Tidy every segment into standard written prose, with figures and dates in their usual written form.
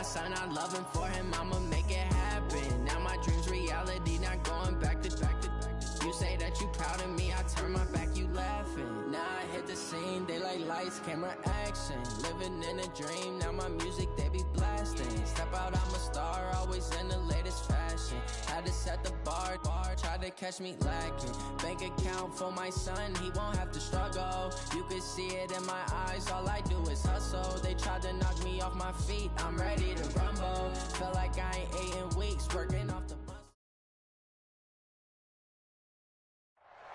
son, I love him for him, I'ma make it happen. Now my dream's reality, not going back to. You say that you proud of me, I turn my back, you laughing. Now I hit the scene, they like lights, camera, action. Living in a dream, now my music, they be blasting. Step out, I'm a star, always in the latest fashion. Had to set the bar, try to catch me lacking. Bank account for my son, he won't have to struggle. You can see it in my eyes, all I do is hustle. They tried to knock me off my feet, I'm ready to rumble. Felt like I ain't ate in weeks, working off the.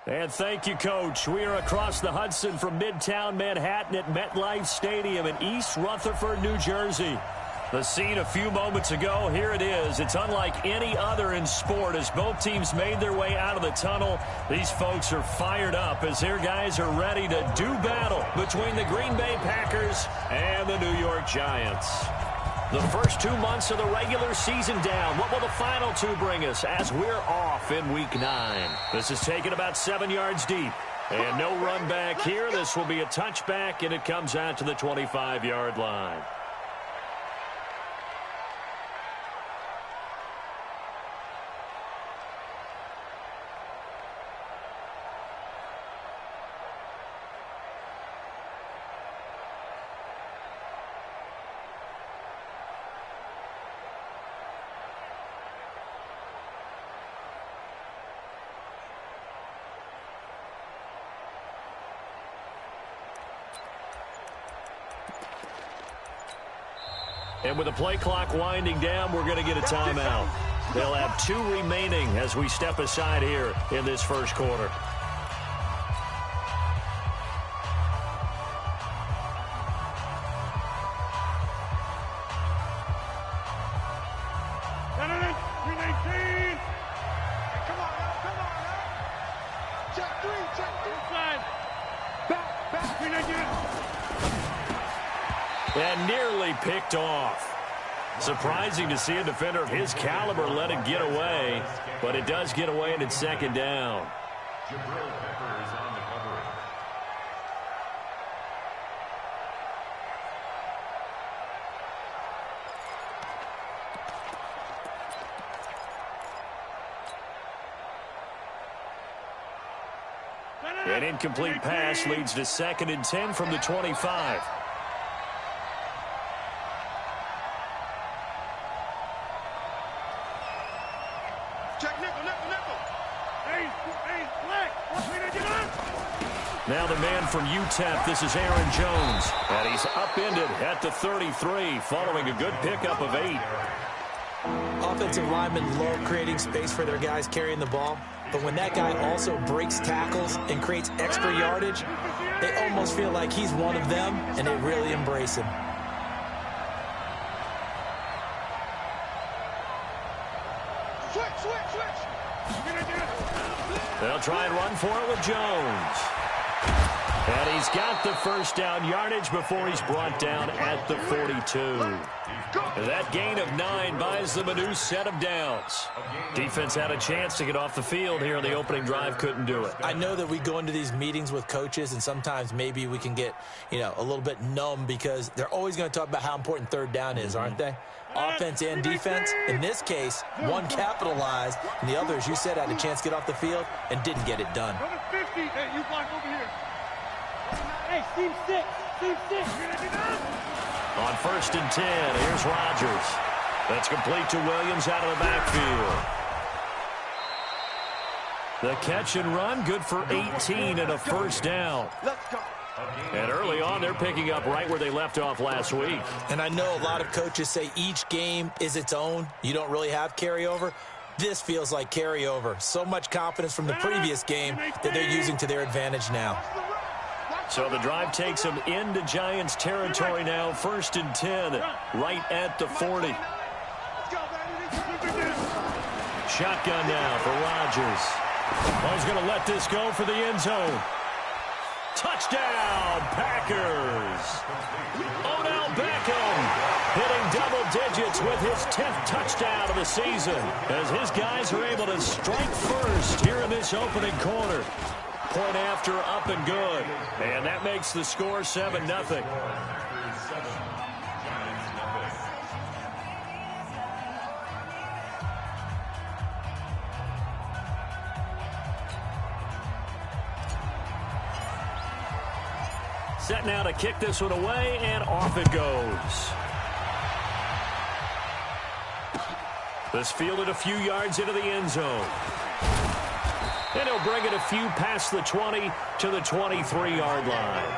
And thank you, Coach. We are across the Hudson from Midtown Manhattan at MetLife Stadium in East Rutherford, New Jersey. The scene a few moments ago, here it is. It's unlike any other in sport as both teams made their way out of the tunnel. These folks are fired up as their guys are ready to do battle between the Green Bay Packers and the New York Giants. The first 2 months of the regular season down. What will the final two bring us as we're off in Week 9? This is taken about 7 yards deep. And no run back here. This will be a touchback, and it comes out to the 25-yard line. And with the play clock winding down, we're going to get a timeout. They'll have 2 remaining as we step aside here in this first quarter. And nearly picked off. Surprising to see a defender of his caliber let it get away, but it does get away and it's second down. An incomplete pass leads to 2nd and 10 from the 25. Now the man from UTEP, this is Aaron Jones. And he's upended at the 33 following a good pickup of 8. Offensive linemen love creating space for their guys carrying the ball. But when that guy also breaks tackles and creates extra yardage, they almost feel like he's one of them, and they really embrace him. They'll try and run for it with Jones. And he's got the first down yardage before he's brought down at the 42. That gain of 9 buys them a new set of downs. Defense had a chance to get off the field here in the opening drive, couldn't do it. I know that we go into these meetings with coaches, and sometimes maybe we can get, a little bit numb because they're always going to talk about how important third down is, aren't they? Offense and defense. In this case, one capitalized, and the other, as you said, had a chance to get off the field and didn't get it done. Hey, you block over here. Hey, team 6. Team 6. On 1st and 10, here's Rodgers. That's complete to Williams out of the backfield. The catch and run, good for 18 and a first down. Let's go. And early on, they're picking up right where they left off last week. And I know a lot of coaches say each game is its own. You don't really have carryover. This feels like carryover. So much confidence from the previous game that they're using to their advantage now. So the drive takes them into Giants territory now. 1st and 10, right at the 40. Shotgun now for Rodgers. Oh, he's going to let this go for the end zone. Touchdown, Packers. Odell Beckham hitting double digits with his 10th touchdown of the season as his guys are able to strike first here in this opening quarter. Point after, up and good. And that makes the score 7-0. set now to kick this one away, and off it goes. This fielded a few yards into the end zone. And he'll bring it a few past the 20 to the 23-yard line.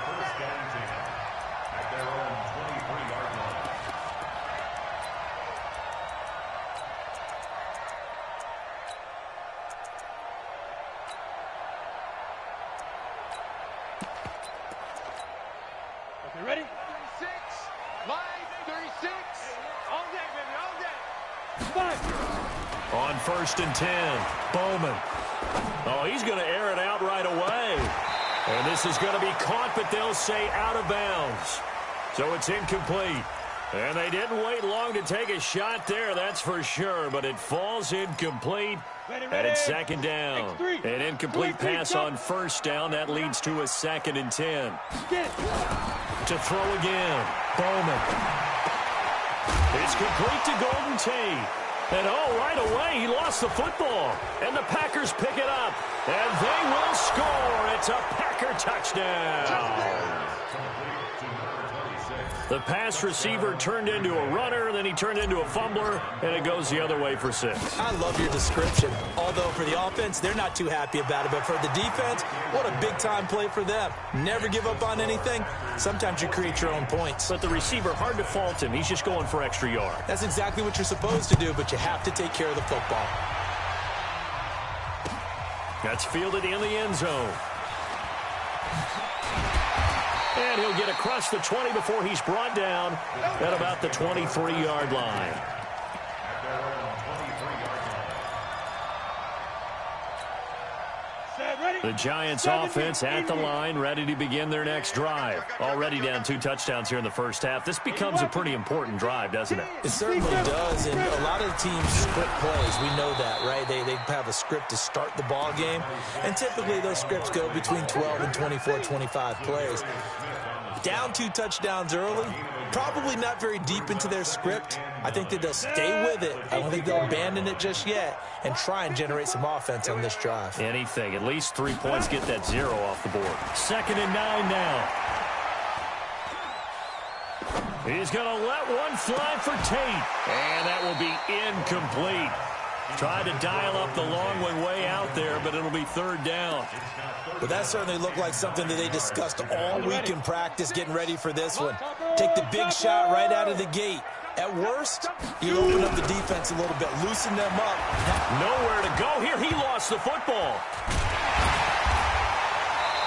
Okay, ready? 36. Line 36. All day, baby, all day. 5. On 1st and 10, Bowman. Oh, he's going to air it out right away. And this is going to be caught, but they'll say out of bounds. So it's incomplete. And they didn't wait long to take a shot there, that's for sure. But it falls incomplete. And it's 2nd down. An incomplete pass on 1st down. That leads to a 2nd and 10. To throw again. Bowman. It's complete to Golden Tate. And right away, he lost the football. And the Packers pick it up. And they will score. It's a Packer touchdown. The pass receiver turned into a runner, then he turned into a fumbler, and it goes the other way for 6. I love your description. Although for the offense, they're not too happy about it. But for the defense, what a big-time play for them. Never give up on anything. Sometimes you create your own points. But the receiver, hard to fault him. He's just going for extra yard. That's exactly what you're supposed to do, but you have to take care of the football. That's fielded in the end zone. And he'll get across the 20 before he's brought down at about the 23-yard line. The Giants offense at the line, ready to begin their next drive. Already down 2 touchdowns here in the first half. This becomes a pretty important drive, doesn't it? It certainly does, and a lot of teams script plays. We know that, right? They have a script to start the ball game, and typically those scripts go between 12 and 24, 25 plays. Down 2 touchdowns early, probably not very deep into their script. I think that they'll stay with it. I don't think they'll abandon it just yet and try and generate some offense on this drive. Anything. At least 3 points, get that 0 off the board. 2nd and 9 now. He's going to let one fly for Tate. And that will be incomplete. Tried to dial up the long one way out there, but it'll be 3rd down. But that certainly looked like something that they discussed all week in practice, getting ready for this one. Take the big shot right out of the gate. At worst, you open up the defense a little bit, loosen them up. Nowhere to go here. He lost the football.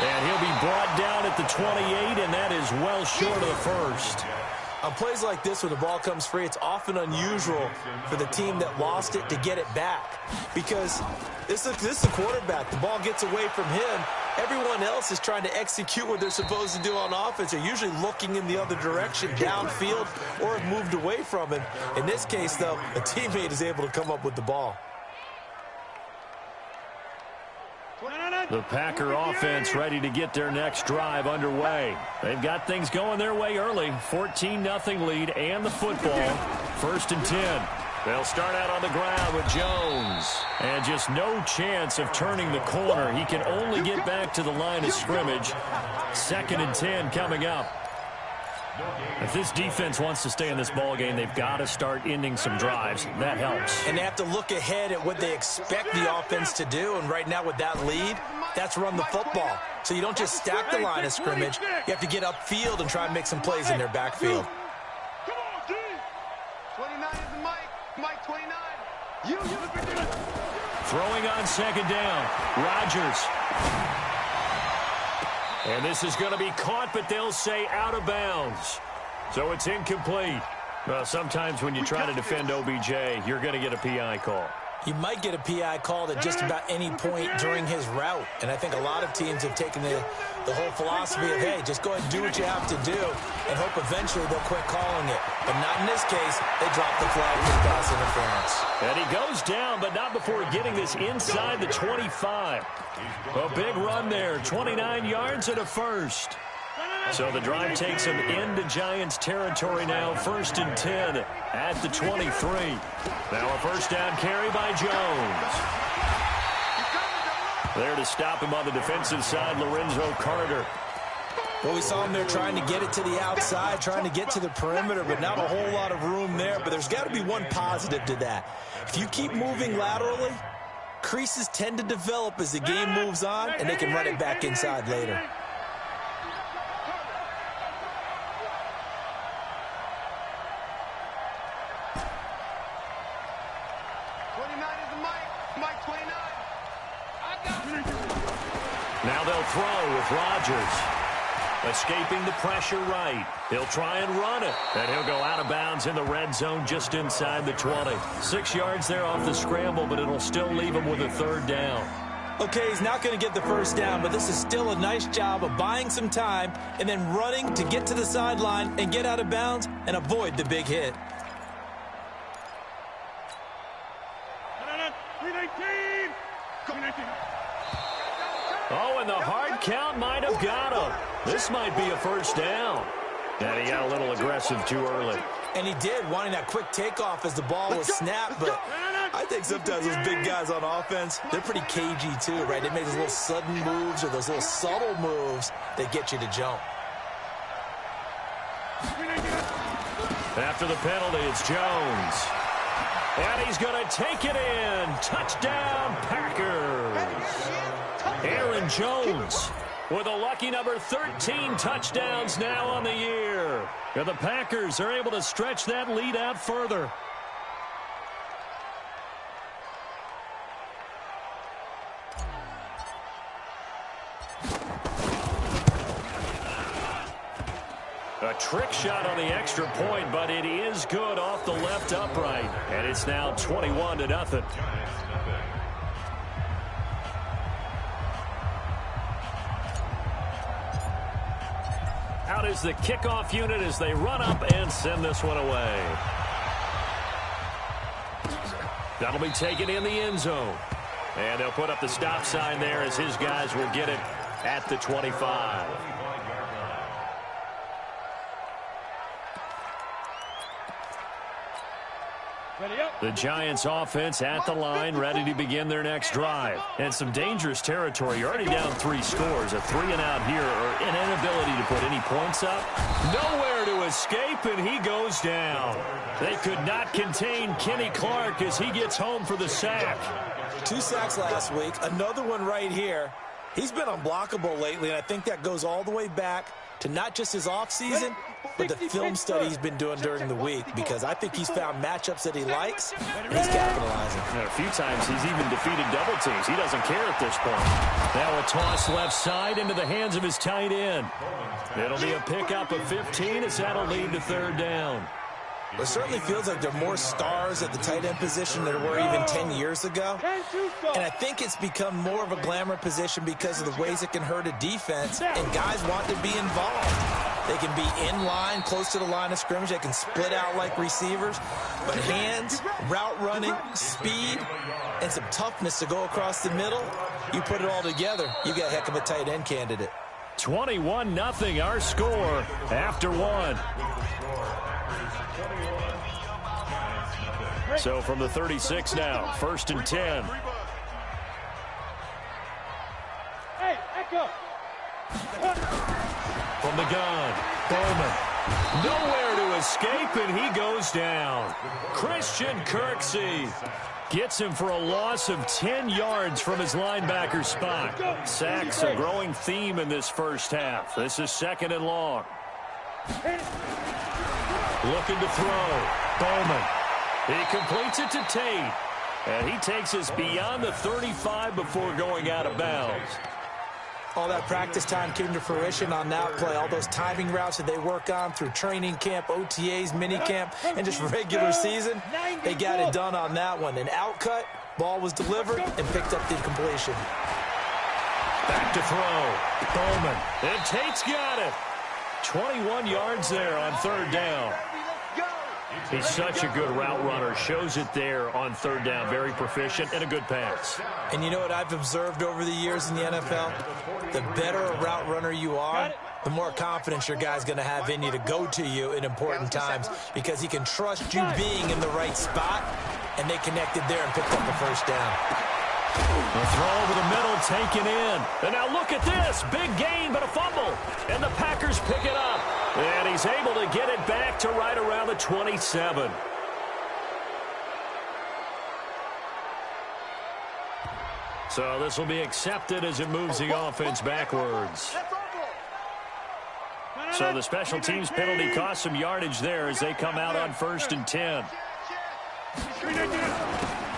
And he'll be brought down at the 28, and that is well short of the 1st. On plays like this where the ball comes free, it's often unusual for the team that lost it to get it back. Because this is the quarterback. The ball gets away from him. Everyone else is trying to execute what they're supposed to do on offense. They're usually looking in the other direction, downfield, or have moved away from him. In this case, though, a teammate is able to come up with the ball. The Packer offense ready to get their next drive underway. They've got things going their way early. 14-0 lead and the football. 1st and 10. They'll start out on the ground with Jones. And just no chance of turning the corner. He can only get back to the line of scrimmage. 2nd and 10 coming up. If this defense wants to stay in this ballgame, they've got to start ending some drives. That helps. And they have to look ahead at what they expect the offense to do. And right now with that lead, that's run the football. So you don't just stack the line of scrimmage. You have to get upfield and try and make some plays in their backfield. Come on, D. 29 is the Mike 29. You. Throwing on 2nd down. Rodgers. And this is going to be caught, but they'll say out of bounds. So it's incomplete. Well, sometimes when you try to defend OBJ, you're going to get a PI call. You might get a PI called at just about any point during his route. And I think a lot of teams have taken the whole philosophy of, hey, just go ahead and do what you have to do and hope eventually they'll quit calling it. But not in this case. They drop the flag for pass interference. And he goes down, but not before getting this inside the 25. A big run there, 29 yards and a 1st. So the drive takes him into Giants territory now. 1st and 10 at the 23. Now a 1st down carry by Jones. There to stop him on the defensive side, Lorenzo Carter. Well, we saw him there trying to get it to the outside, trying to get to the perimeter, but not a whole lot of room there. But there's got to be one positive to that. If you keep moving laterally, creases tend to develop as the game moves on, and they can run it back inside later. Now they'll throw with Rodgers. Escaping the pressure right. He'll try and run it. And he'll go out of bounds in the red zone just inside the 20. 6 yards there off the scramble, but it'll still leave him with a third down. Okay, he's not going to get the first down, but this is still a nice job of buying some time and then running to get to the sideline and get out of bounds and avoid the big hit. Oh, and the hard count might have got him. This might be a first down. And he got a little aggressive too early. And he did, wanting that quick takeoff as the ball was snapped. But I think sometimes those big guys on offense, they're pretty cagey too, right? They make those little sudden moves or those little subtle moves that get you to jump. After the penalty, it's Jones. And he's going to take it in. Touchdown, Packers. Aaron Jones with a lucky number 13 touchdowns now on the year. And the Packers are able to stretch that lead out further. A trick shot on the extra point, but it is good off the left upright. And it's now 21-0. Out is the kickoff unit as they run up and send this one away. That'll be taken in the end zone. And they'll put up the stop sign there as his guys will get it at the 25. The Giants offense at the line, ready to begin their next drive. And some dangerous territory. You're already down 3 scores. A 3-and-out here, or an inability to put any points up. Nowhere to escape, and he goes down. They could not contain Kenny Clark as he gets home for the sack. 2 sacks last week, another one right here. He's been unblockable lately, and I think that goes all the way back to not just his offseason, but the film study he's been doing during the week, because I think he's found matchups that he likes, and he's capitalizing. A few times he's even defeated double teams. He doesn't care at this point. Now a toss left side into the hands of his tight end. It'll be a pickup of 15 as that'll lead to third down. It certainly feels like there are more stars at the tight end position than there were even 10 years ago. And I think it's become more of a glamour position because of the ways it can hurt a defense, and guys want to be involved. They can be in line, close to the line of scrimmage. They can split out like receivers. But hands, route running, speed, and some toughness to go across the middle, you put it all together, you got a heck of a tight end candidate. 21-0 our score after 1. So from the 36 now, 1st and 10. Hey, echo. From the gun, Bowman. Nowhere to escape, and he goes down. Christian Kirksey gets him for a loss of 10 yards from his linebacker spot. Sacks a growing theme in this first half. This is 2nd and long. Looking to throw. Bowman. He completes it to Tate. And he takes us beyond the 35 before going out of bounds. All that practice time came to fruition on that play. All those timing routes that they work on through training camp, OTAs, minicamp, and just regular season, they got it done on that one. An outcut, ball was delivered, and picked up the completion. Back to throw. Bowman. And Tate's got it. 21 yards there on 3rd down. He's such a good route runner. Shows it there on 3rd down. Very proficient and a good pass. And you know what I've observed over the years in the NFL? The better a route runner you are, the more confidence your guy's going to have in you to go to you in important times, because he can trust you being in the right spot, and they connected there and picked up the first down. The throw over the middle taken in. And now look at this. Big gain, but a fumble. And the Packers pick it up. And he's able to get it back to right around the 27. So this will be accepted as it moves the offense backwards. So the special teams penalty cost some yardage there as they come out on 1st and 10.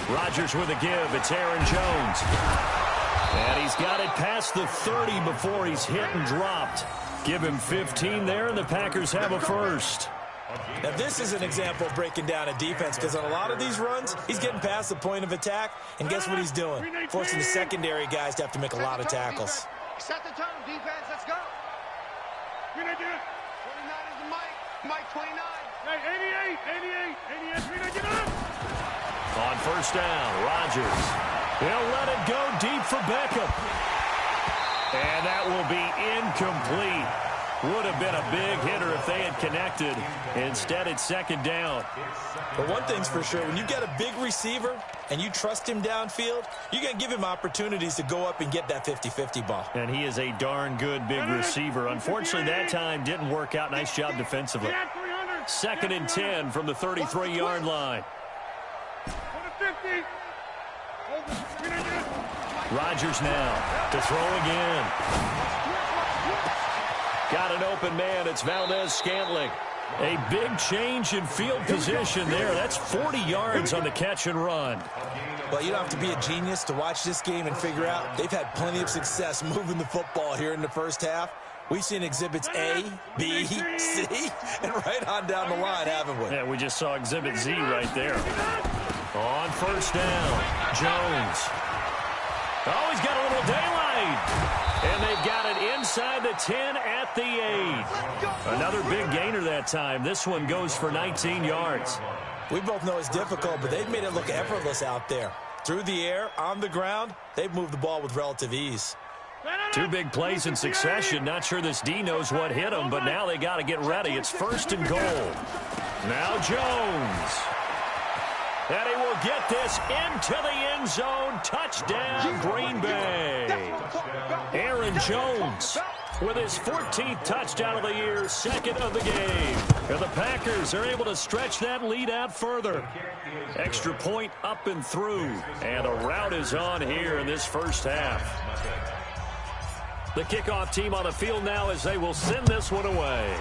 Rodgers with a give. It's Aaron Jones. And he's got it past the 30 before he's hit and dropped. Give him 15 there, and the Packers have a first. Now, this is an example of breaking down a defense because on a lot of these runs, he's getting past the point of attack, and guess what he's doing? Forcing the secondary guys to have to make a lot of tackles. Set the tone, defense. Let's go. 29 is the Mike 29. 88. On 1st down, Rodgers. He'll let it go deep for Beckham. And that will be incomplete. Would have been a big hitter if they had connected. Instead, it's 2nd down. But one thing's for sure, when you get a big receiver and you trust him downfield, you're going to give him opportunities to go up and get that 50-50 ball. And he is a darn good big receiver. Unfortunately, that time didn't work out. Nice job defensively. 2nd and 10 from the 33-yard line. Rodgers now to throw again. Got an open man. It's Valdez-Scantling. A big change in field position there. That's 40 yards on the catch and run. Well, you don't have to be a genius to watch this game and figure out they've had plenty of success moving the football here in the first half. We've seen exhibits A, B, C, and right on down the line, haven't we? Yeah, we just saw exhibit Z right there. On 1st down, Jones. Oh, he's got a little daylight. And they've got it inside the 10 at the 8. Another big gainer that time. This one goes for 19 yards. We both know it's difficult, but they've made it look effortless out there. Through the air, on the ground, they've moved the ball with relative ease. 2 big plays in succession. Not sure this D knows what hit him, but now they got to get ready. It's 1st and goal. Now Jones. And he will get this into the end zone. Touchdown, Green Bay. Aaron Jones with his 14th touchdown of the year, 2nd of the game. And the Packers are able to stretch that lead out further. Extra point up and through. And a rout is on here in this first half. The kickoff team on the field now as they will send this one away.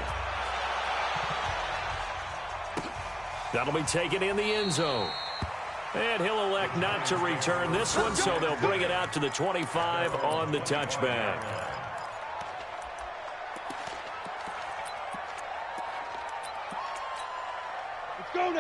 That'll be taken in the end zone. And he'll elect not to return this one, so they'll bring it out to the 25 on the touchback.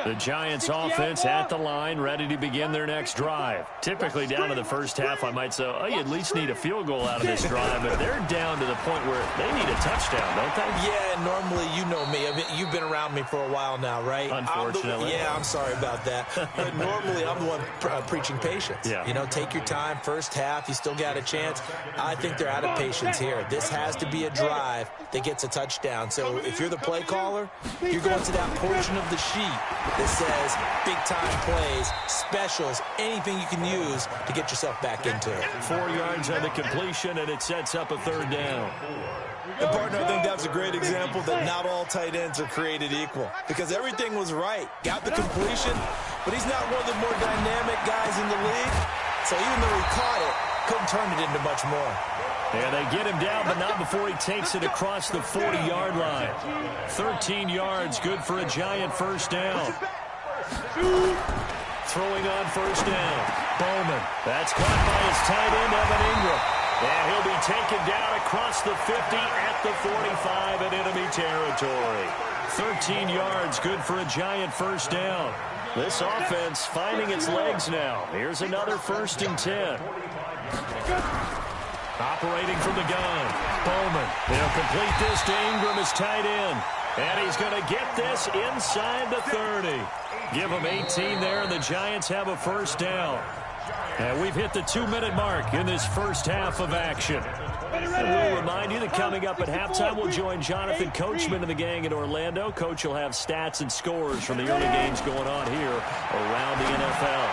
The Giants offense at the line, ready to begin their next drive. Typically down to the first half, I might say, oh, you at least need a field goal out of this drive, but they're down to the point where they need a touchdown, don't they? Yeah, normally, you know me. I mean, you've been around me for a while now, right? Unfortunately. I'm sorry about that. But normally, I'm the one preaching patience. Yeah. You know, take your time. First half, you still got a chance. I think they're out of patience here. This has to be a drive that gets a touchdown. So if you're the play caller, you're going to that portion of the sheet that says big-time plays, specials, anything you can use to get yourself back into it. 4 yards on the completion, and it sets up a 3rd down. And, partner, I think that's a great example that not all tight ends are created equal because everything was right. Got the completion, but he's not one of the more dynamic guys in the league. So even though he caught it, couldn't turn it into much more. And they get him down, but not before he takes it across the 40-yard line. 13 yards, good for a Giant first down. Throwing on 1st down. Bowman. That's caught by his tight end, Evan Ingram. And he'll be taken down across the 50 at the 45 in enemy territory. 13 yards, good for a Giant first down. This offense finding its legs now. Here's another 1st and 10. Operating from the gun. Bowman. They'll complete this to Ingram as tight end. And he's going to get this inside the 30. Give him 18 there, and the Giants have a 1st down. And we've hit the 2-minute mark in this first half of action. And we'll remind you that coming up at halftime, we'll join Jonathan Coachman and the gang in Orlando. Coach will have stats and scores from the early games going on here around the NFL.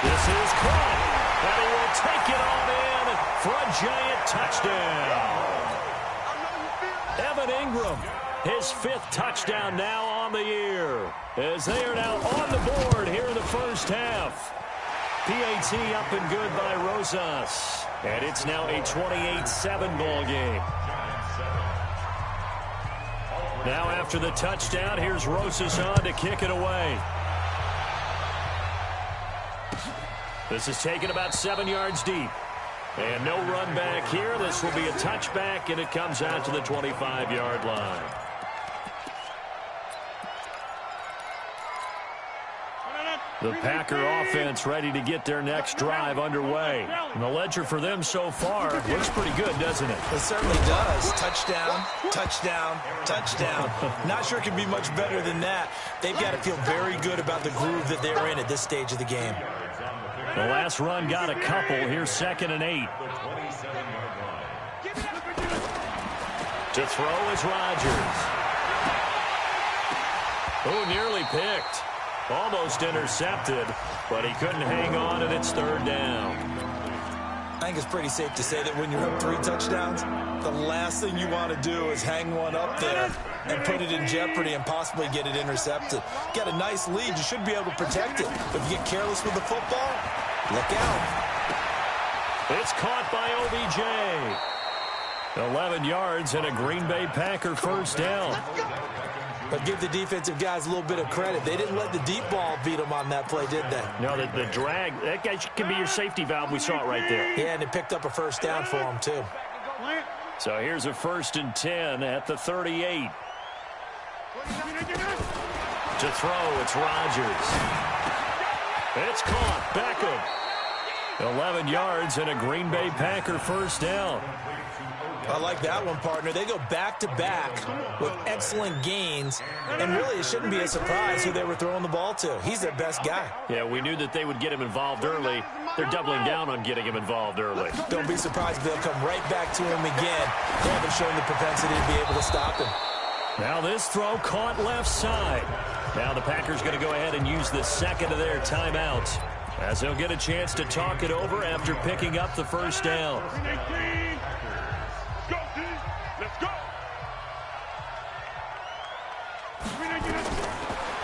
This is caught. And he will take it on in for a giant touchdown. Evan Ingram, his 5th touchdown now on the year, as they are now on the board here in the first half. PAT up and good by Rosas. And it's now a 28-7 ball game. Now after the touchdown, here's Rosas on to kick it away. This is taken about 7 yards deep. And no run back here. This will be a touchback, and it comes out to the 25-yard line. The Packer offense ready to get their next drive underway. And the ledger for them so far looks pretty good, doesn't it? It certainly does. Touchdown, touchdown, touchdown. Not sure it can be much better than that. They've got to feel very good about the groove that they're in at this stage of the game. The last run got a couple. Here's 2nd and 8. To throw is Rodgers. Oh, nearly picked. Almost intercepted, but he couldn't hang on, and it's 3rd down. I think it's pretty safe to say that when you're up 3 touchdowns, the last thing you want to do is hang one up there and put it in jeopardy and possibly get it intercepted. Got a nice lead. You should be able to protect it. If you get careless with the football, look out. It's caught by OBJ. 11 yards and a Green Bay Packer first down. But give the defensive guys a little bit of credit. They didn't let the deep ball beat them on that play, did they? No, the drag, that guy can be your safety valve. We saw it right there. Yeah, and it picked up a first down for them, too. So here's a 1st and 10 at the 38. To throw, it's Rodgers. It's caught. Beckham. 11 yards and a Green Bay Packer first down. I like that one, partner. They go back-to-back with excellent gains, and really it shouldn't be a surprise who they were throwing the ball to. He's their best guy. Yeah, we knew that they would get him involved early. They're doubling down on getting him involved early. Don't be surprised if they'll come right back to him again. They haven't shown the propensity to be able to stop him. Now this throw caught left side. Now the Packers going to go ahead and use the 2nd of their timeouts, as they'll get a chance to talk it over after picking up the first down.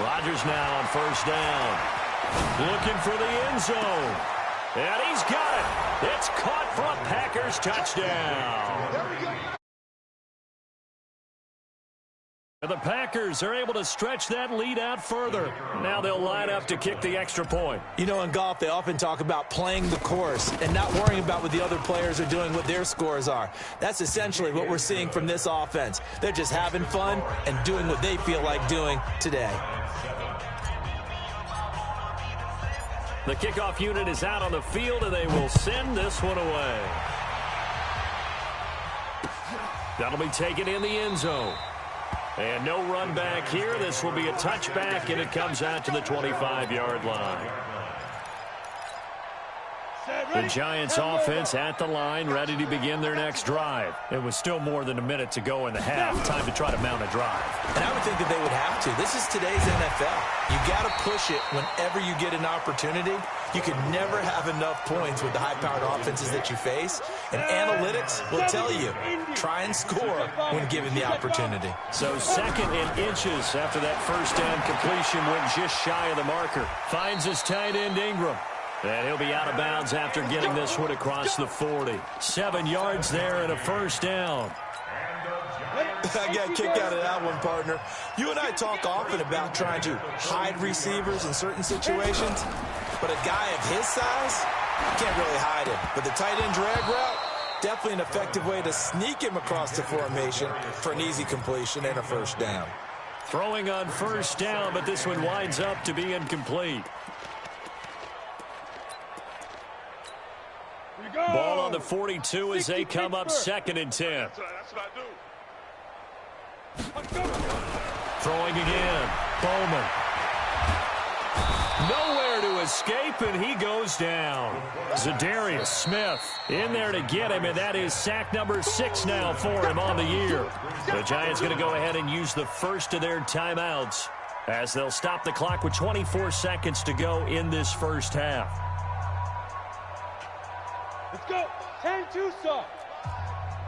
Rodgers now on first down. Looking for the end zone. And he's got it. It's caught for a Packers touchdown. The Packers are able to stretch that lead out further. Now they'll line up to kick the extra point. You know, in golf, they often talk about playing the course and not worrying about what the other players are doing, what their scores are. That's essentially what we're seeing from this offense. They're just having fun and doing what they feel like doing today. The kickoff unit is out on the field, and they will send this one away. That'll be taken in the end zone. And no run back here. This will be a touchback, and it comes out to the 25-yard line. The Giants offense at the line, ready to begin their next drive. It was still more than a minute to go in the half. Time to try to mount a drive. And I would think that they would have to. This is today's NFL. You got to push it whenever you get an opportunity. You can never have enough points with the high-powered offenses that you face. And analytics will tell you, try and score when given the opportunity. So 2nd and inches after that first down completion, went just shy of the marker. Finds his tight end Ingram. And he'll be out of bounds after getting this one across the 40. 7 yards there and a first down. I got a kick out of that one, partner. You and I talk often about trying to hide receivers in certain situations, but a guy of his size, you can't really hide him. But the tight end drag route, definitely an effective way to sneak him across the formation for an easy completion and a first down. Throwing on first down, but this one winds up to be incomplete. Ball on the 42 as they come up 2nd and 10. That's what I do. Throwing again. Bowman. Nowhere to escape, and he goes down. Zadarius Smith in there to get him, and that is sack number 6 now for him on the year. The Giants going to go ahead and use the first of their timeouts as they'll stop the clock with 24 seconds to go in this first half. Let's go. 10-2, sir.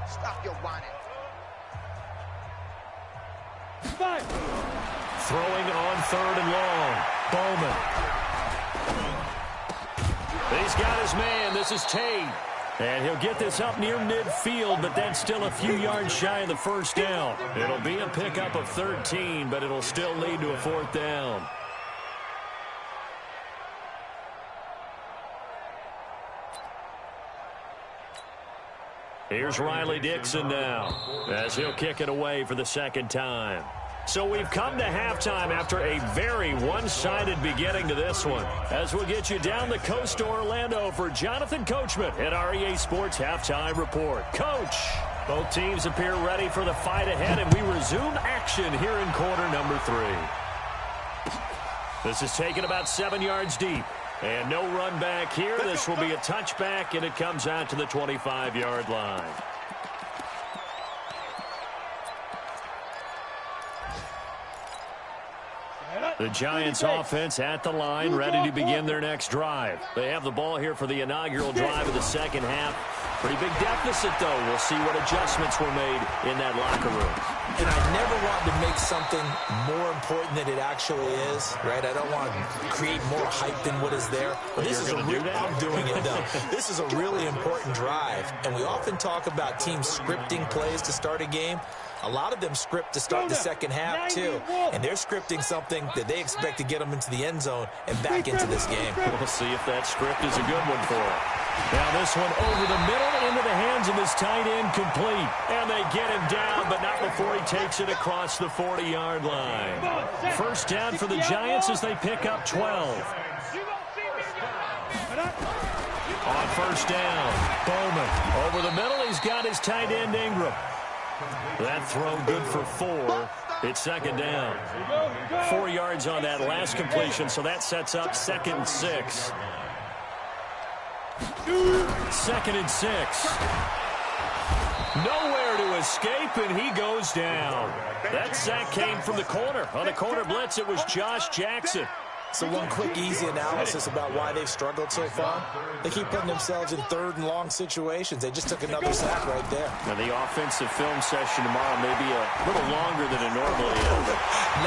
Stop your whining. 5. Throwing on 3rd and long. Bowman. He's got his man. This is Tate. And he'll get this up near midfield, but that's still a few yards shy of the first down. It'll be a pickup of 13, but it'll still lead to a 4th down. Here's Riley Dixon now, as he'll kick it away for the 2nd time. So we've come to halftime after a very one-sided beginning to this one. As we'll get you down the coast to Orlando for Jonathan Coachman at REA Sports Halftime Report. Coach, both teams appear ready for the fight ahead, and we resume action here in quarter number 3. This is taken about 7 yards deep. And no run back here. This will be a touchback, and it comes out to the 25-yard line. The Giants offense at the line, ready to begin their next drive. They have the ball here for the inaugural drive of the 2nd half. Pretty big deficit, though. We'll see what adjustments were made in that locker room. And I never want to make something more important than it actually is, right? I don't want to create more hype than what is there. But this is I'm doing it, though. This is a really important drive. And we often talk about teams scripting plays to start a game. A lot of them script to start the 2nd half, too. And they're scripting something that they expect to get them into the end zone and back into this game. We'll see if that script is a good one for them. Now this one over the middle into the hands of his tight end, complete. And they get him down, but not before he takes it across the 40-yard line. 1st down for the Giants as they pick up 12. On 1st down, Bowman over the middle. He's got his tight end, Ingram. That throw good for 4. It's 2nd down. 4 yards on that last completion, so that sets up 2nd and 6. 2nd and 6. Nowhere to escape, and he goes down. That sack came from the corner. On a corner blitz, it was Josh Jackson. So one quick, easy analysis about why they've struggled so far. They keep putting themselves in 3rd and long situations. They just took another sack right there. Now, the offensive film session tomorrow may be a little longer than it normally is.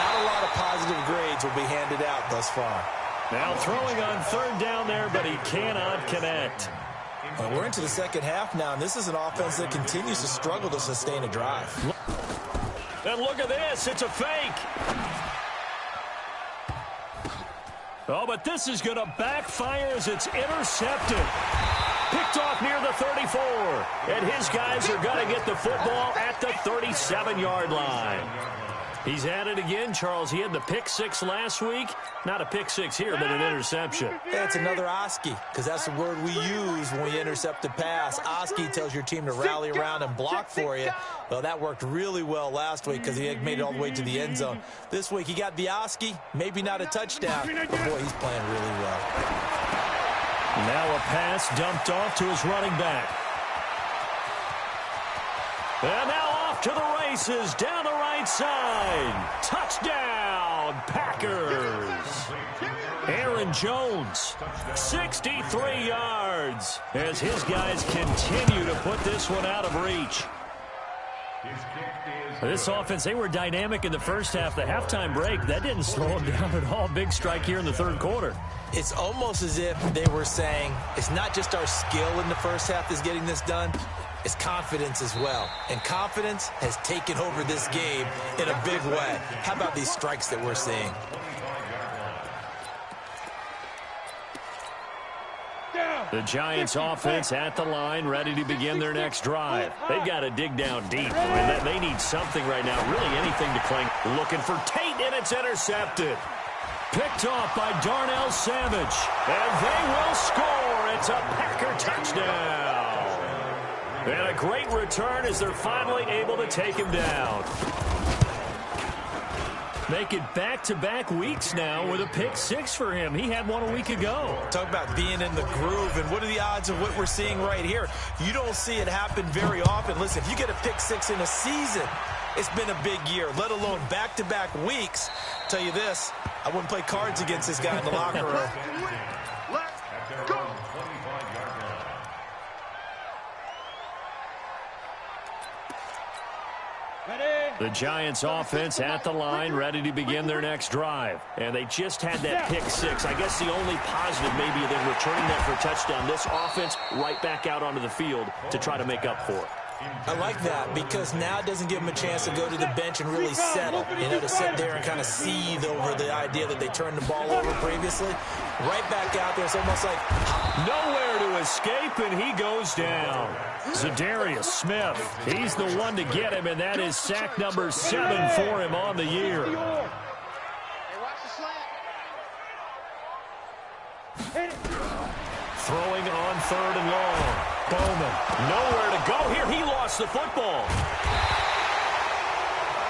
Not a lot of positive grades will be handed out thus far. Now throwing on 3rd down there, but he cannot connect. Well, we're into the 2nd half now, and this is an offense that continues to struggle to sustain a drive. And look at this. It's a fake. Oh, but this is going to backfire as it's intercepted. Picked off near the 34. And his guys are going to get the football at the 37-yard line. He's at it again, Charles. He had the pick 6 last week. Not a pick 6 here, but an interception. Yeah, it's another Oski, because that's the word we use when we intercept a pass. Oski tells your team to rally around and block for you. Well, that worked really well last week because he made it all the way to the end zone. This week, he got the Oski, maybe not a touchdown, but boy, he's playing really well. Now a pass dumped off to his running back. And now off to the races, down the right side. Touchdown, Packers. Aaron Jones, 63 yards, as his guys continue to put this one out of reach. This offense, they were dynamic in the first half. The halftime break, that didn't slow them down at all. Big strike here in the 3rd quarter. It's almost as if they were saying, it's not just our skill in the first half that's getting this done. It's confidence as well. And confidence has taken over this game in a big way. How about these strikes that we're seeing? The Giants offense at the line, ready to begin their next drive. They've got to dig down deep. I mean, they need something right now, really anything to cling. Looking for Tate, and it's intercepted. Picked off by Darnell Savage. And they will score. It's a Packer touchdown. And a great return as they're finally able to take him down. Make it back-to-back weeks now with a pick 6 for him. He had one a week ago. Talk about being in the groove, and what are the odds of what we're seeing right here? You don't see it happen very often. Listen, if you get a pick 6 in a season, it's been a big year, let alone back-to-back weeks. I'll tell you this, I wouldn't play cards against this guy in the locker room. The Giants offense at the line, ready to begin their next drive. And they just had that pick six. I guess the only positive maybe than returning that for a touchdown. This offense right back out onto the field to try to make up for it. I like that because now it doesn't give them a chance to go to the bench and really settle, to sit there and kind of seethe over the idea that they turned the ball over previously. Right back out there, it's almost like nowhere to escape, and he goes down. Zadarius Smith, he's the one to get him, and that is sack number 7 for him on the year. Throwing on 3rd and long. Bowman, nowhere to go here. He lost the football.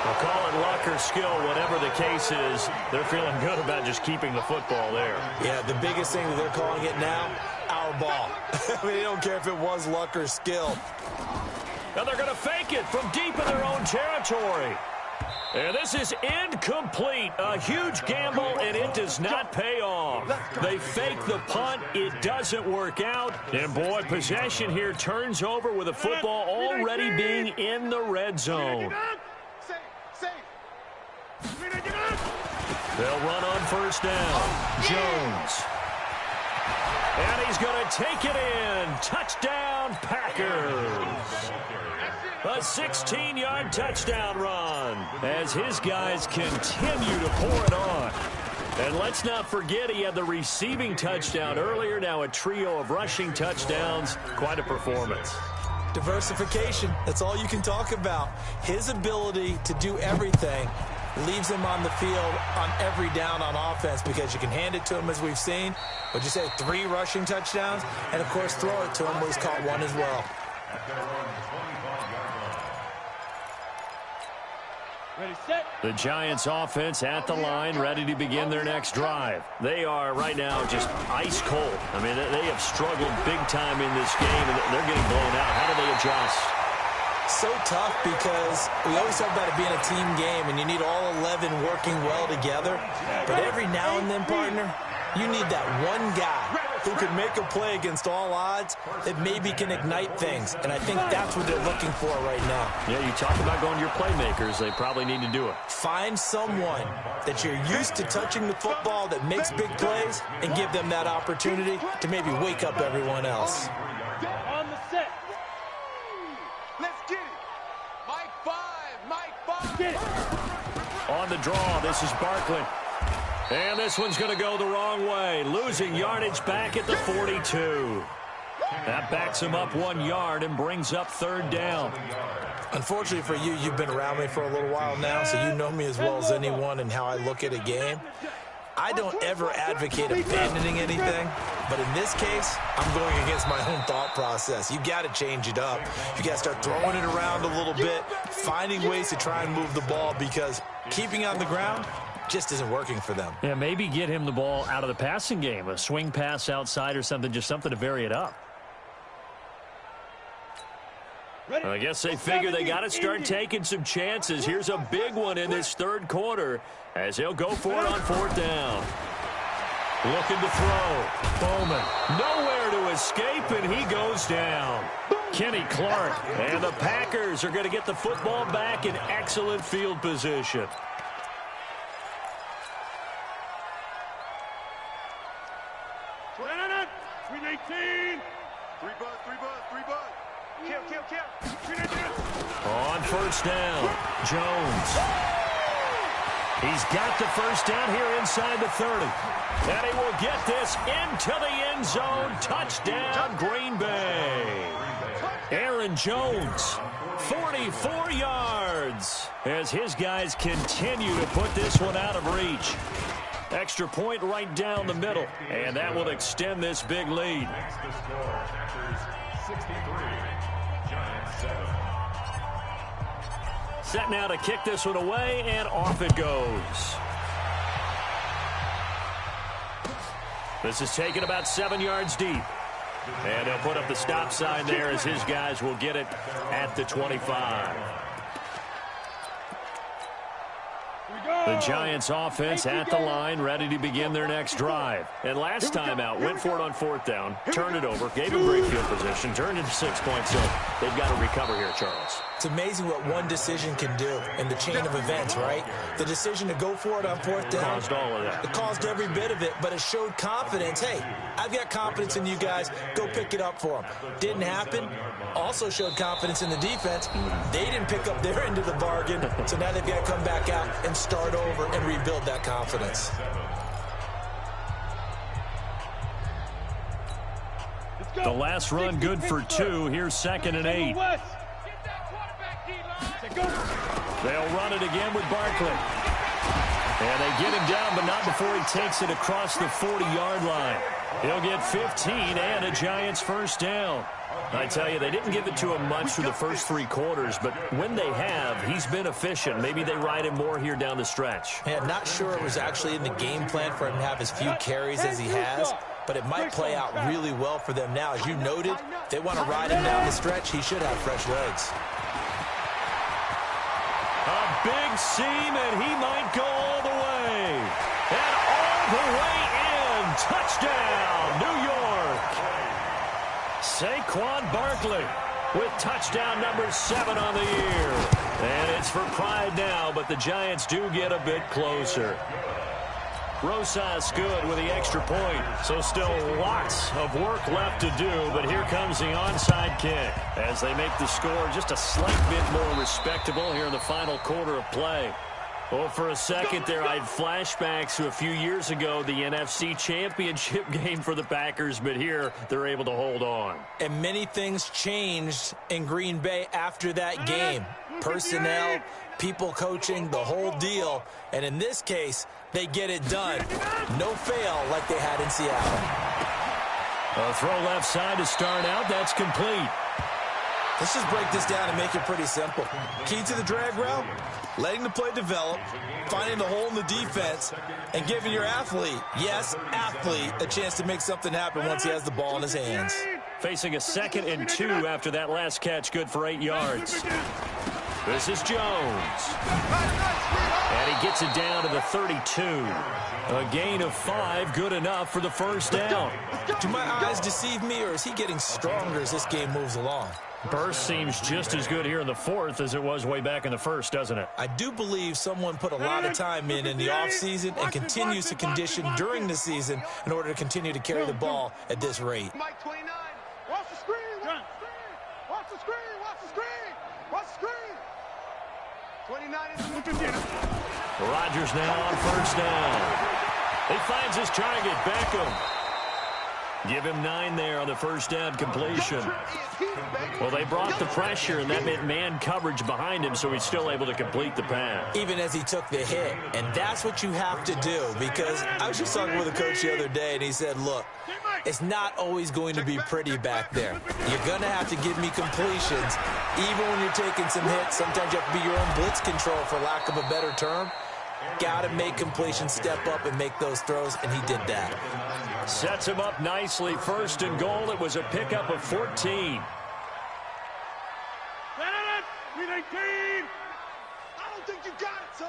We'll call it luck or skill, whatever the case is. They're feeling good about just keeping the football there. Yeah, the biggest thing that they're calling it now, our ball. I mean, they don't care if it was luck or skill. Now they're going to fake it from deep in their own territory. And this is incomplete. A huge gamble, and it does not pay off. They fake the punt. It doesn't work out. And, boy, possession here turns over with the football already being in the red zone. They'll run on 1st down. Jones. And he's going to take it in. Touchdown, Packers. A 16-yard touchdown run as his guys continue to pour it on. And let's not forget he had the receiving touchdown earlier. Now a trio of rushing touchdowns. Quite a performance. Diversification, that's all you can talk about. His ability to do everything leaves him on the field on every down on offense because you can hand it to him, as we've seen. Would you say 3 rushing touchdowns? And, of course, throw it to him where he's caught 1 as well. The Giants offense at the line, ready to begin their next drive. They are right now just ice cold. I mean, they have struggled big time in this game, and they're getting blown out. How do they adjust? So tough because we always talk about it being a team game, and you need all 11 working well together. But every now and then, partner, you need that one guy who can make a play against all odds that maybe can ignite things. And I think that's what they're looking for right now. Yeah, you talk about going to your playmakers. They probably need to do it. Find someone that you're used to touching the football that makes big plays and give them that opportunity to maybe wake up everyone else. On the set. Let's get it. Mike 5. Get it. On the draw, this is Barkley. And this one's going to go the wrong way. Losing yardage back at the 42. That backs him up 1 yard and brings up 3rd down. Unfortunately for you, you've been around me for a little while now, so you know me as well as anyone and how I look at a game. I don't ever advocate abandoning anything, but in this case, I'm going against my own thought process. You got to change it up. You got to start throwing it around a little bit, finding ways to try and move the ball because keeping on the ground just isn't working for them. Yeah, maybe get him the ball out of the passing game, a swing pass outside or something, just something to vary it up. I guess they figure they got to start taking some chances. Here's a big one in this 3rd quarter as they'll go for it on 4th down. Looking to throw. Bowman nowhere to escape, and he goes down. Kenny Clark, and the Packers are going to get the football back in excellent field position. On 1st down, Jones. He's got the 1st down here inside the 30. And he will get this into the end zone. Touchdown, Green Bay. Aaron Jones, 44 yards, as his guys continue to put this one out of reach. Extra point right down the middle, and that will extend this big lead. Set now to kick this one away, and off it goes. This is taken about 7 yards deep. And they'll put up the stop sign there as his guys will get it at the 25. The Giants offense at the line, ready to begin their next drive. And last time out, went for it on 4th down, turned it over, gave him great field position, turned into 6 points. So they've got to recover here, Charles. It's amazing what one decision can do in the chain of events, right? The decision to go for it on 4th down. Caused all of that. It caused every bit of it, but it showed confidence. Hey, I've got confidence in you guys. Go pick it up for them. Didn't happen. Also showed confidence in the defense. They didn't pick up their end of the bargain, so now they've got to come back out and start over and rebuild that confidence. The last run good for 2. Here's 2nd and 8. They'll run it again with Barkley. And they get him down, but not before he takes it across the 40-yard line. He'll get 15 and a Giants first down. I tell you, they didn't give it to him much through the first 3 quarters, but when they have, he's been efficient. Maybe they ride him more here down the stretch. Yeah, not sure it was actually in the game plan for him to have as few carries as he has, but it might play out really well for them now. As you noted, if they want to ride him down the stretch, he should have fresh legs. A big seam, and he might go all the way. And all the way in. Touchdown, New York. Saquon Barkley with touchdown number 7 on the year. And it's for pride now, but the Giants do get a bit closer. Rosas good with the extra point. So still lots of work left to do, but here comes the onside kick as they make the score just a slight bit more respectable here in the final quarter of play. Well, for a second there, I had flashbacks to a few years ago, the NFC Championship game for the Packers, but here they're able to hold on. And many things changed in Green Bay after that game. Personnel, people coaching, the whole deal. And in this case, they get it done. No fail like they had in Seattle. A throw left side to start out. That's complete. Let's just break this down and make it pretty simple. Key to the drag route, letting the play develop, finding the hole in the defense, and giving your athlete, yes, athlete, a chance to make something happen once he has the ball in his hands. Facing a 2nd and 2 after that last catch, good for 8 yards. This is Jones. And he gets it down to the 32. A gain of 5, good enough for the first down. Do my eyes deceive me, or is he getting stronger as this game moves along? Burst seems just as good here in the 4th as it was way back in the 1st, doesn't it? I do believe someone put a lot of time in the offseason and continues to condition during the season in order to continue to carry the ball at this rate. Mike 29. Watch the screen. Watch the screen. Watch the screen. Watch the screen. 29 is Rodgers now on first down. He finds his target, Beckham. Give him 9 there on the first down completion. Well, they brought the pressure, and that meant man coverage behind him, so he's still able to complete the pass. Even as he took the hit, and that's what you have to do, because I was just talking with a coach the other day, and he said, look, it's not always going to be pretty back there. You're going to have to give me completions. Even when you're taking some hits, sometimes you have to be your own blitz control, for lack of a better term. Got to make completions, step up, and make those throws, and he did that. Sets him up nicely. 1st and goal. It was a pickup of 14. I don't think you got it, son.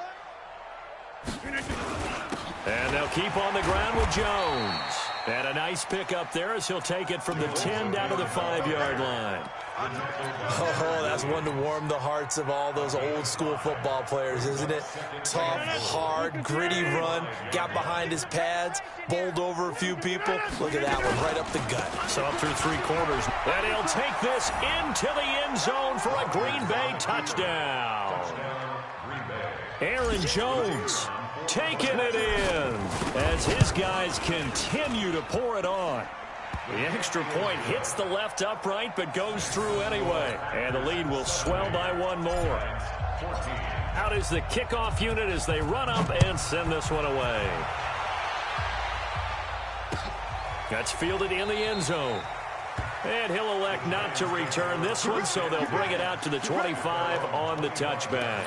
And they'll keep on the ground with Jones. And a nice pickup there as he'll take it from the 10 down to the 5-yard line. Oh, that's one to warm the hearts of all those old school football players, isn't it? Tough, hard, gritty run, got behind his pads, bowled over a few people. Look at that one, right up the gut. So up through 3 quarters. And he'll take this into the end zone for a Green Bay touchdown. Aaron Jones taking it in as his guys continue to pour it on. The extra point hits the left upright but goes through anyway. And the lead will swell by 1 more. Out is the kickoff unit as they run up and send this one away. That's fielded in the end zone. And he'll elect not to return this one, so they'll bring it out to the 25 on the touchback.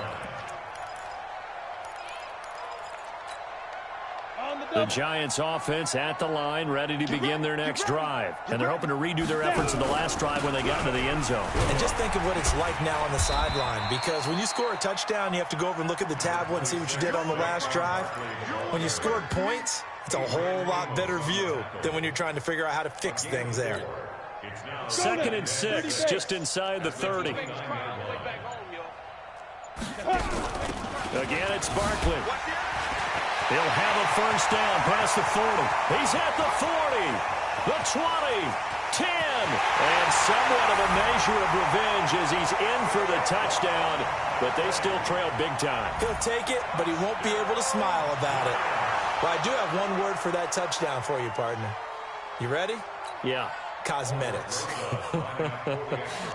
The Giants offense at the line, ready to begin their next drive. And they're hoping to redo their efforts in the last drive when they got into the end zone. And just think of what it's like now on the sideline, because when you score a touchdown, you have to go over and look at the tablet and see what you did on the last drive. When you scored points, it's a whole lot better view than when you're trying to figure out how to fix things there. 2nd and 6, just inside the 30. Again, it's Barkley. He'll have a first down past the 40. He's at the 40, the 20, 10, and somewhat of a measure of revenge as he's in for the touchdown, but they still trail big time. He'll take it, but he won't be able to smile about it. Well, I do have one word for that touchdown for you, partner. You ready? Yeah. Cosmetics.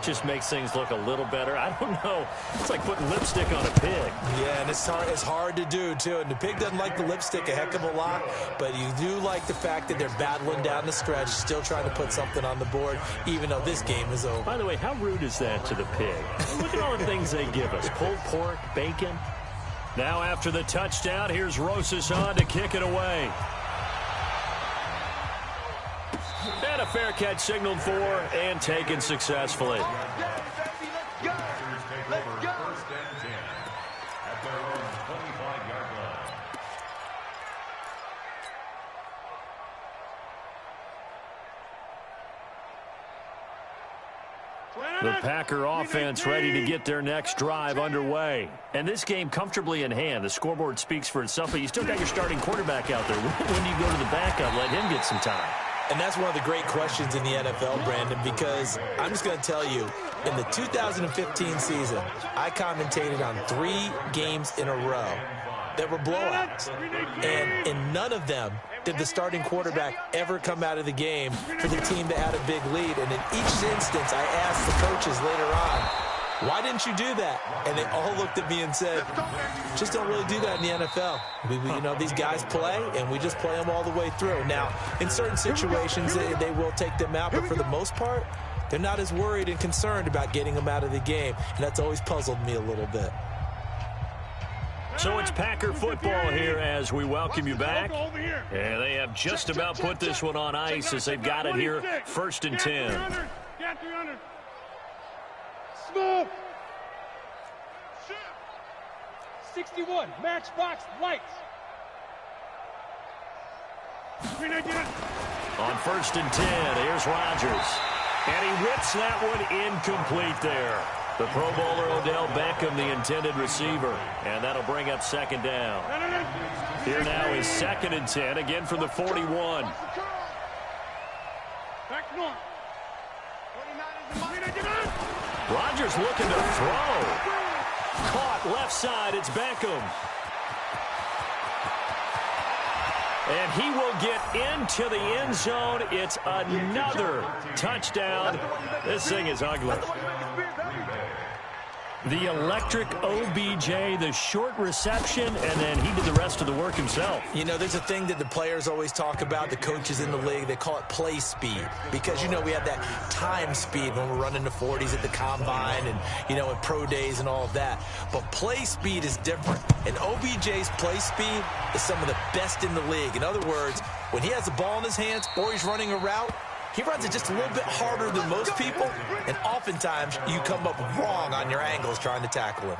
Just makes things look a little better. I don't know. It's like putting lipstick on a pig. Yeah, and it's hard to do, too. And the pig doesn't like the lipstick a heck of a lot, but you do like the fact that they're battling down the stretch, still trying to put something on the board, even though this game is over. By the way, how rude is that to the pig? Look at all the things they give us. Pulled pork, bacon. Now after the touchdown, here's Rosas on to kick it away. And a fair catch signaled for and taken successfully. The Packer offense ready to get their next drive underway. And this game comfortably in hand. The scoreboard speaks for itself, but you still got your starting quarterback out there. When do you go to the backup, let him get some time? And that's one of the great questions in the NFL, Brandon, because I'm just going to tell you, in the 2015 season, I commentated on 3 games in a row that were blowouts. And in none of them did the starting quarterback ever come out of the game for the team that had a big lead. And in each instance, I asked the coaches later on, why didn't you do that? And they all looked at me and said, just don't really do that in the NFL. You know, these guys play, and we just play them all the way through. Now, in certain situations, they will take them out, but for the most part, they're not as worried and concerned about getting them out of the game, and that's always puzzled me a little bit. So it's Packer football here as we welcome you back. And they have just about put this one on ice as they've got it here, 1st and 10. Smoke! 61, matchbox lights. On 1st and 10, here's Rodgers. And he rips that one incomplete there. The Pro Bowler Odell Beckham, the intended receiver. And that'll bring up 2nd down. Here now is 2nd and 10, again from the 41. Back north. Rodgers looking to throw. Caught left side, it's Beckham. And he will get into the end zone. It's another touchdown. This thing is ugly. The electric OBJ, the short reception, and then he did the rest of the work himself. You know, there's a thing that the players always talk about, the coaches in the league, they call it play speed. Because, you know, we have that time speed when we're running the 40s at the combine and, you know, at pro days and all of that. But play speed is different. And OBJ's play speed is some of the best in the league. In other words, when he has the ball in his hands or he's running a route, he runs it just a little bit harder than most people, and oftentimes you come up wrong on your angles trying to tackle him.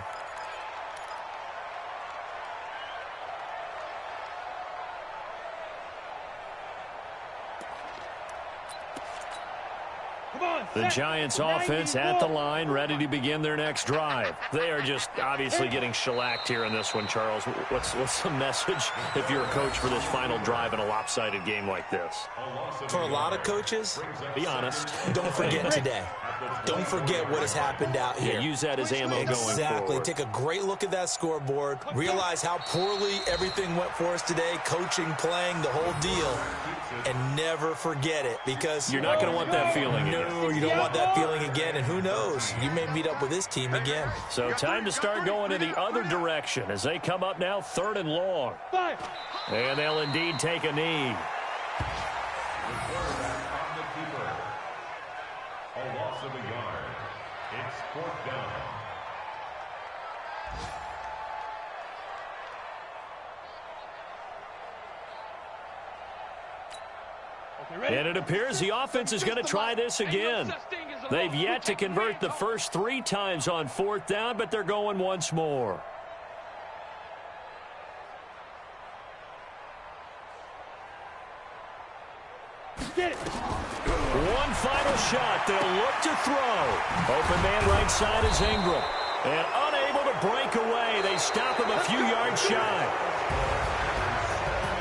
The Giants offense at the line, ready to begin their next drive. They are just obviously getting shellacked here in this one, Charles. What's the message if you're a coach for this final drive in a lopsided game like this? For a lot of coaches, be honest. Don't forget today. Don't forget what has happened out here. Yeah, use that as ammo going forward. Exactly. Take a great look at that scoreboard. Realize how poorly everything went for us today. Coaching, playing, the whole deal. And never forget it, because you're not going to want that feeling again. No, you don't want that feeling again. And who knows? You may meet up with this team again. So time to start going in the other direction as they come up now 3rd and long. And they'll indeed take a knee. A loss of a yard. It's 4th down. And it appears the offense is going to try this again. They've yet to convert the first 3 times on 4th down, but they're going once more. Get it. One final shot. They'll look to throw. Open man right side is Ingram. And unable to break away. They stop him a few yards shy.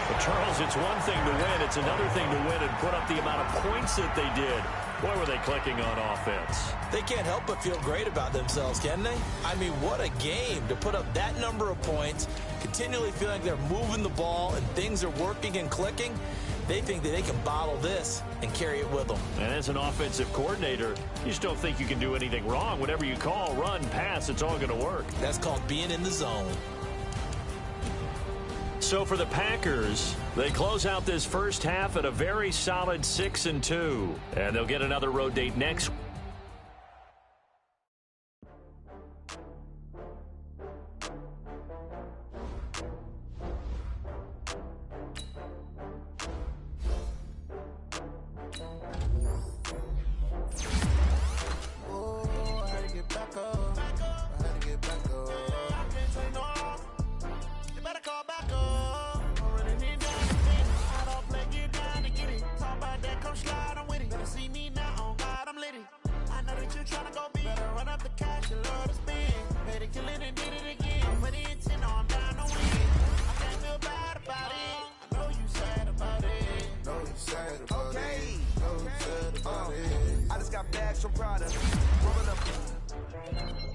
But Charles, it's one thing to win. It's another thing to win and put up the amount of points that they did. Boy, were they clicking on offense. They can't help but feel great about themselves, can they? I mean, what a game to put up that number of points, continually feeling like they're moving the ball and things are working and clicking. They think that they can bottle this and carry it with them. And as an offensive coordinator, you just don't think you can do anything wrong. Whatever you call, run, pass, it's all going to work. That's called being in the zone. So for the Packers, they close out this first half at a very solid 6-2. And they'll get another road date next week.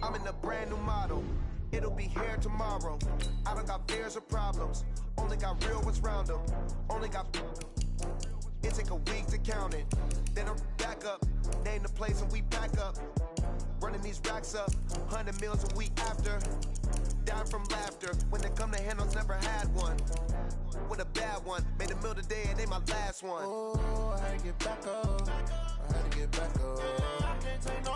I'm in a brand new model. It'll be here tomorrow. I don't got fears or problems. Only got real ones round them. Only got... It take a week to count it. Then I'm back up. Name the place and we back up. Running these racks up. 100 meals a week after. Dying from laughter. When they come to handles, never had one. With a bad one. Made a meal today and they my last one. Oh, I had to get back up. I had to get back up. I can't take no.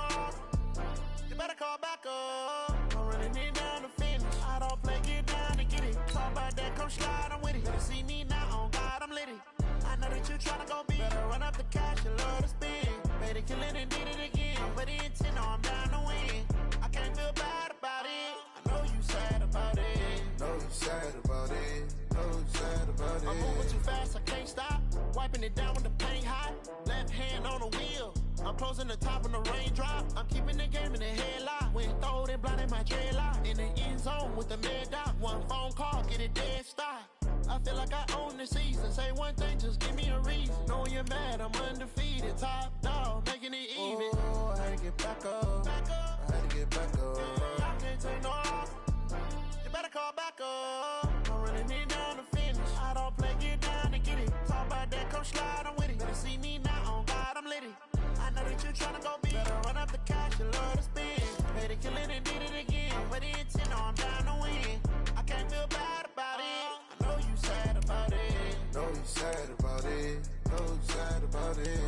You better call back up. I'm running it down to finish. I don't play, get down to get it. Talk about that, come slide, I'm with it. Better see me now, on God, I'm litty. I know that you tryna go big. Better run up the cash, you love to spend. Made a killing and did it again. But the intent, no, I'm down to win. I can't feel bad about it. I know you sad about it. Know you sad about it. Know you sad about it. I'm moving too fast, I can't stop. Wiping it down with the paint hot. Left hand on the wheel. I'm closing the top when the raindrop. I'm keeping the game in the headlock. When throwed and blinded my dreadlock. In the end zone with the mad dot. One phone call, get it dead stop. I feel like I own the season. Say one thing, just give me a reason. Knowing you're mad, I'm undefeated. Top dog, making it even. Oh, I had to get back up. I had to get back up. I can't take no off. You better call back up. I'm running it down to finish. I don't play, get down to get it. Talk about that, come slide, I'm with it. Better see me now, on God, I'm litty. I know that you tryna go big. Better run up the cash, you love to spend. Made a killing and did it again. But the intent, no, I'm down to win. I can't feel bad about it. I know you sad about it. Know you sad about it. Know you sad about it.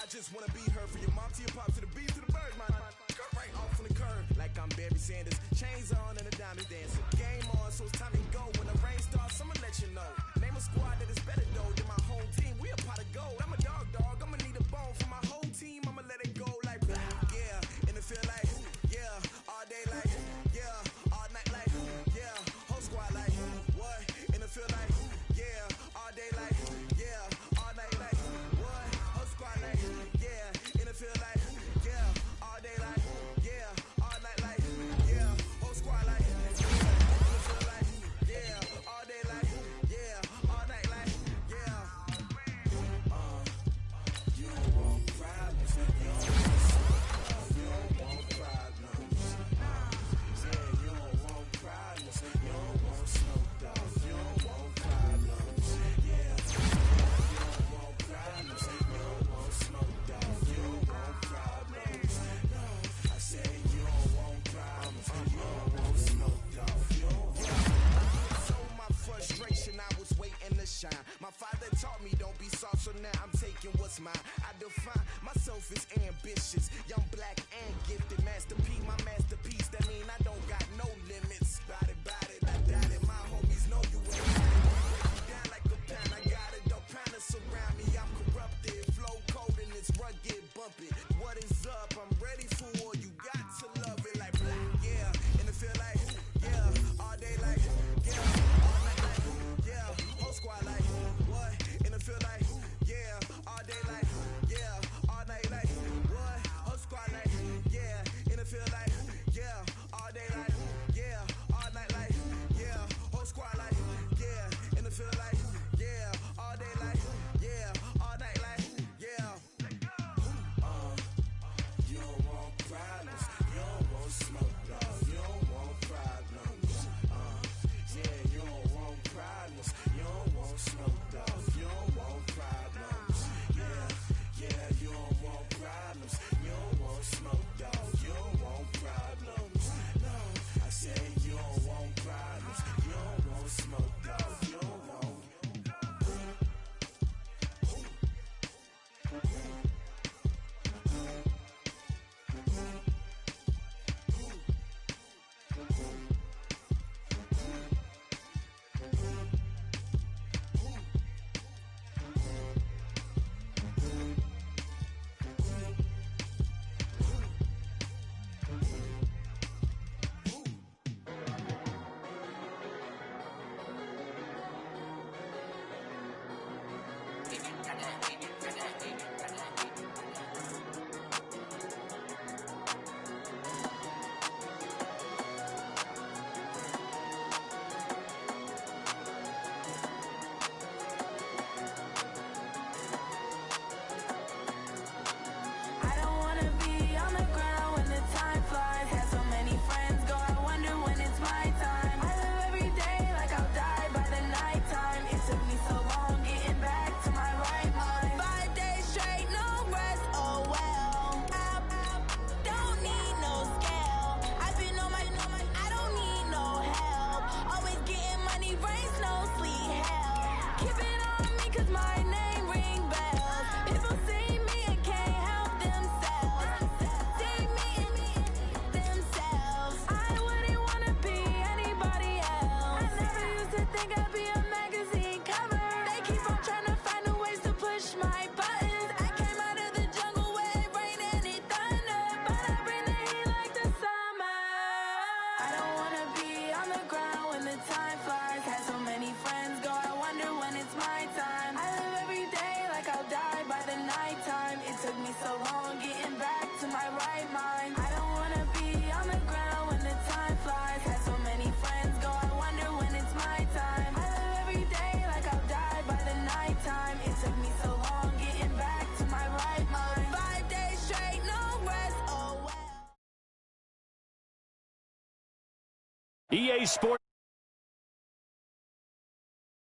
Just wanna be her from your mom to your pop to the beat to the birds, man. Cut right off on the curb like I'm Barry Sanders. Chains on and the diamond dancing. Game on, so it's time to go. When the rain starts, I'ma let you mind. I define myself as ambitious, young, black, and gifted. Master P, my masterpiece. That mean I don't got no limits. Bout it, I doubt it. My homies know you ain't down like a pound. I got a dope pound to surround me. I'm corrupted, flow cold and it's rugged, bumping. What is up? I'm ready for war. You got to love it like black, yeah. And it feel like, yeah, all day like, yeah, all night like, yeah, whole squad like, what? And it feel like, yeah, all day like, yeah, all night like, what? Whole squad like, yeah, and it feel like, yeah, all day like, yeah, all night like, yeah, whole squad like, yeah, and it feel like, yeah, all day like, yeah, all night like, yeah. You don't want problems, you don't want smoke, dog. You don't want problems, yeah, you don't want problems, you don't want smoke, dog. You don't want problems, yeah, you don't want problems, you don't want smoke, dog. You don't want problems, no, I say you don't want problems, you don't want smoke, dog. You don't want. EA Sports.